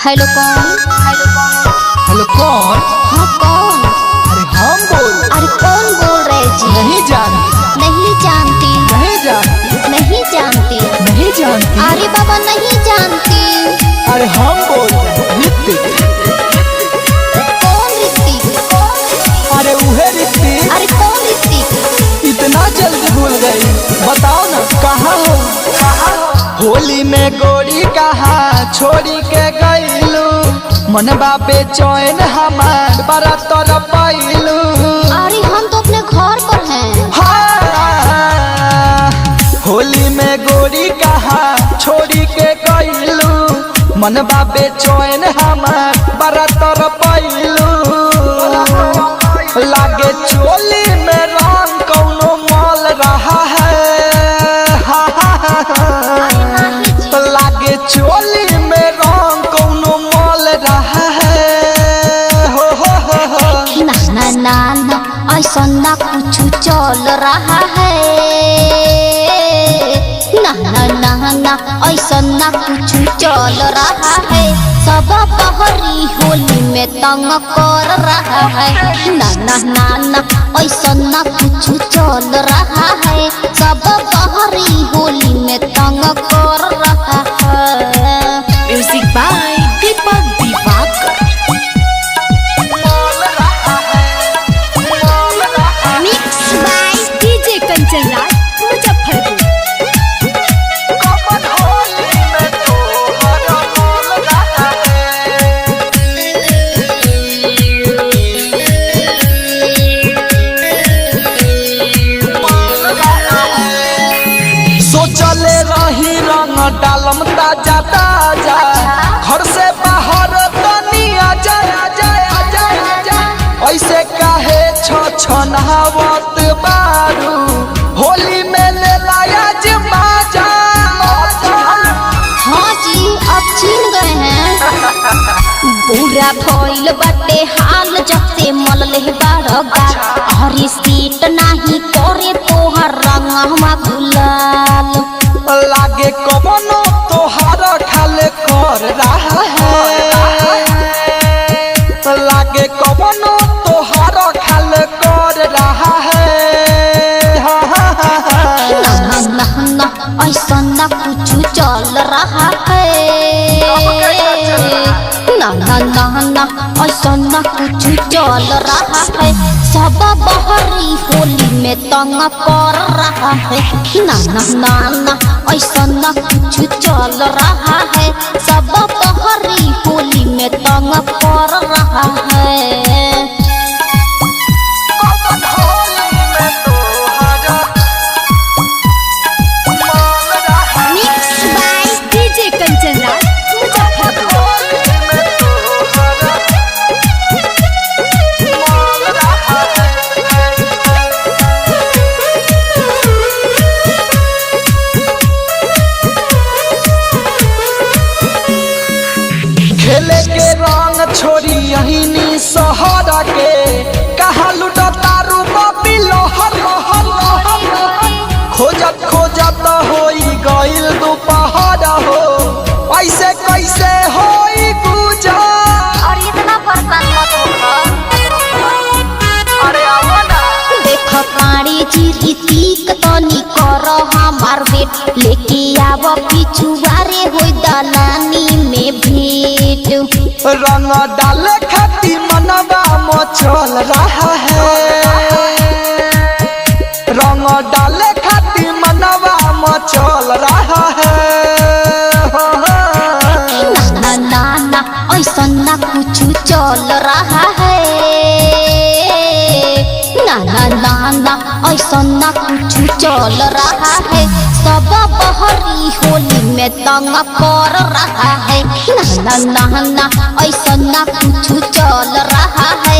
Hello कौन? Hello कौन? हाँ कौन? अरे हम बोल। अरे कौन बोल रहे जी? नहीं जानती। नहीं जानती। नहीं जानती। नहीं जानती। नहीं जानती। अरे बाबा नहीं जानती। अरे हम बोल ऋतिक। कौन ऋतिक? अरे उहे ऋतिक। अरे कौन ऋतिक? इतना जल्दी भूल गई, बताओ ना कहाँ हो? होली में गोरी कहाँ छोड़ी के गईलू, मनबा बेचैन हमार बड़ा तर पैलू। अरे हम तो अपने घर पर हैं। हाँ, होली में गोरी कहाँ छोड़ी के गईलू, मनबा बेचैन हमार बड़ा तर पैलू। लागे चोली में रंग कौनो मल रहा है। लागे चोली में रंग कौनो मल रहा है। हो ना ना ना ना ऐसा ना कुछ चल रहा है। ना ना ना ना ऐसा ना कुछ चल रहा है। सब बहरी होली में तंग कर रहा है। ना ना ना ना ऐसा ना कुछ चल रहा है। सब बहरी होली में तंग कर रहा है। Music by Deepak Diwakar. Mix by DJ Kanchan Raj Muzaffarpur. सोचले रही रंग डालम ताजा ताजा, घर से बाहर तनी आजा आजा आजा आजा। ऐसे काहे छछनावत बारू, होली में ले लाया जे माजा। हाँ जी अब चिन गए हैं। बुरा भइल बाटे हाल जब से मलले बारगा। हरी सीट नाही करे तोहर रंगवा गुलाल। लागे कवनो तोहार खाले कर रहा है। लागे कवनो तोहार खाले कर रहा है। ना ना ना ऐसा ना कुछ चल रहा है। ना ना ना ना ऐसा ना कुछ चल रहा है। सब बहरी होली में तंग कर रहा है। ना ना ना ना ऐसा ना कुछ चल रहा है। सब बहरी होली में तंग कर रहा है। Mix by DJ Kanchan Raj Muzaffarpur. खेले के रंग छोड़ी यही सहरा के, कहा लुटा तारू बापी लोहर लोहर लोहर। खोजत खोजत होई गइल दोपहर हो, ऐसे कैसे होई गुजर। और इतना परेशान मत हो। अरे आओ ना। देख पाड़ी जी ऋतिक तनी कर हमार बेट। लेके आव पिछुआरे होई दलानी में भेंट। रंग डाले खाती मनवा मचल रहा है। रंग डाले खाती मनवा मचल रहा है। ना ना ना ऐसा ना कुछ चल रहा है। ना ना ना ना ऐसा ना कुछ चल रहा है। सब बहरी होली में तंग कर रहा है। ना ना ना ना ऐसा ना कुछ चल रहा है।